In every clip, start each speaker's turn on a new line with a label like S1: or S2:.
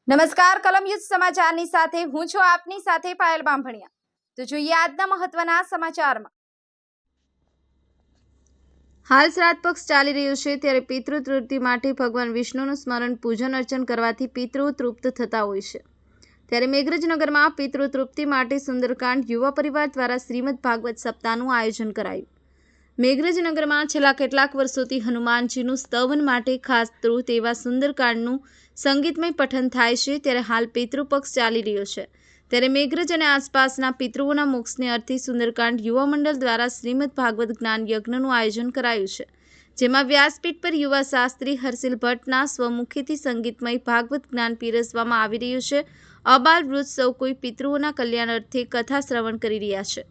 S1: નમસ્કાર કલમ યુદ્ધ સમાચારની સાથે હું છું આપની સાથે પાયલ બામભણિયા। તો જોઈએ આજના મહત્વના સમાચારમાં। હાલ શ્રાદ્ધ પક્ષ ચાલી રહ્યો છે ત્યારે પિતૃ તૃપ્તિ માટે ભગવાન વિષ્ણુનું સ્મરણ પૂજન અર્ચન કરવાથી પિતૃઓ તૃપ્ત થતા હોય છે। ત્યારે મેઘરજનગરમાં પિતૃ તૃપ્તિ માટે સુંદરકાંડ યુવા પરિવાર દ્વારા શ્રીમદ ભાગવત સપ્તાહનું આયોજન કરાયું। મેઘરજનગરમાં છેલ્લા કેટલાક વર્ષોથી હનુમાનજીનું સ્તવન માટે ખાસ તૃત એવા સુંદરકાંડનું સંગીતમય પઠન થાય છે। ત્યારે હાલ પિતૃપક્ષ ચાલી રહ્યો છે ત્યારે મેઘરજ અને આસપાસના પિતૃઓના મોક્ષને અર્થે સુંદરકાંડ યુવા મંડળ દ્વારા શ્રીમદ ભાગવત જ્ઞાન યજ્ઞનું આયોજન કરાયું છે, જેમાં વ્યાસપીઠ પર યુવા શાસ્ત્રી હર્ષિલ ભટ્ટના સ્વમુખીથી સંગીતમય ભાગવત જ્ઞાન પીરસવામાં આવી રહ્યું છે। અબાલ વૃદ્ધ સૌ કોઈ પિતૃઓના કલ્યાણ અર્થે કથા શ્રવણ કરી રહ્યા છે।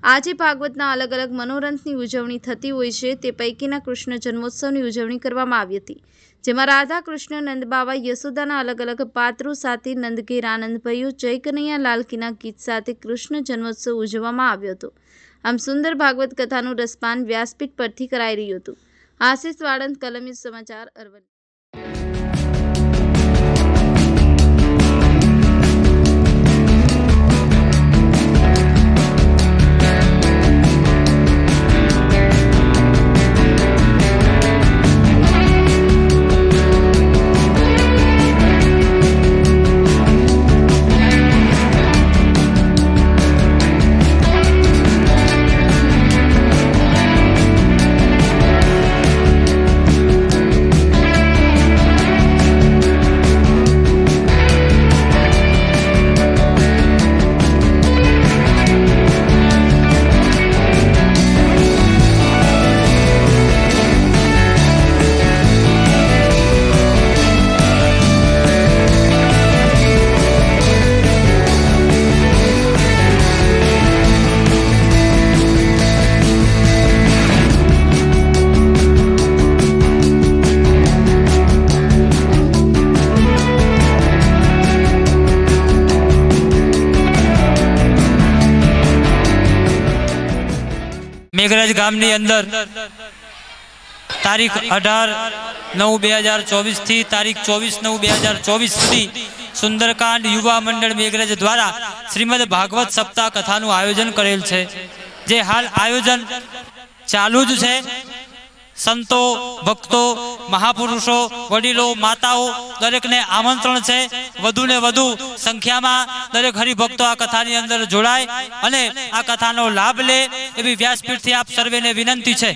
S1: આજે ભાગવતના અલગ અલગ મનોરંથની ઉજવણી થતી હોય છે, તે પૈકીના કૃષ્ણ જન્મોત્સવની ઉજવણી કરવામાં આવી હતી, જેમાં રાધા કૃષ્ણ નંદબાવા યશોદાના અલગ અલગ પાત્રો સાથે નંદઘેર આનંદ ભયો જય કનૈયા લાલકીના ગીત સાથે કૃષ્ણ જન્મોત્સવ ઉજવવામાં આવ્યો હતો। આમ સુંદર ભાગવત કથાનું રસપાન વ્યાસપીઠ પરથી કરાઈ રહ્યું હતું। આશિષ વાળંદ, કલમ યુદ્ધ સમાચાર, અરવલ્લી।
S2: મેઘરજ ગામની અંદર તારીખ 18/9/2024 થી તારીખ 24/9/2024 સુધી સુંદરકાંડ યુવા મંડળ મેઘરજ દ્વારા શ્રીમદ ભાગવત સપ્તાહ કથાનું આયોજન કરેલ છે, જે હાલ આયોજન ચાલુ જ છે। સંતો, ભક્તો, મહાપુરુષો, વડીલો, માતાઓ દરેકને આમંત્રણ છે। વધુ ને વધુ સંખ્યામાં દરેક હરિભક્તો આ કથાની અંદર જોડાય અને આ કથાનો લાભ લે એવી વ્યાસપીઠથી આપ સર્વેને વિનંતી છે।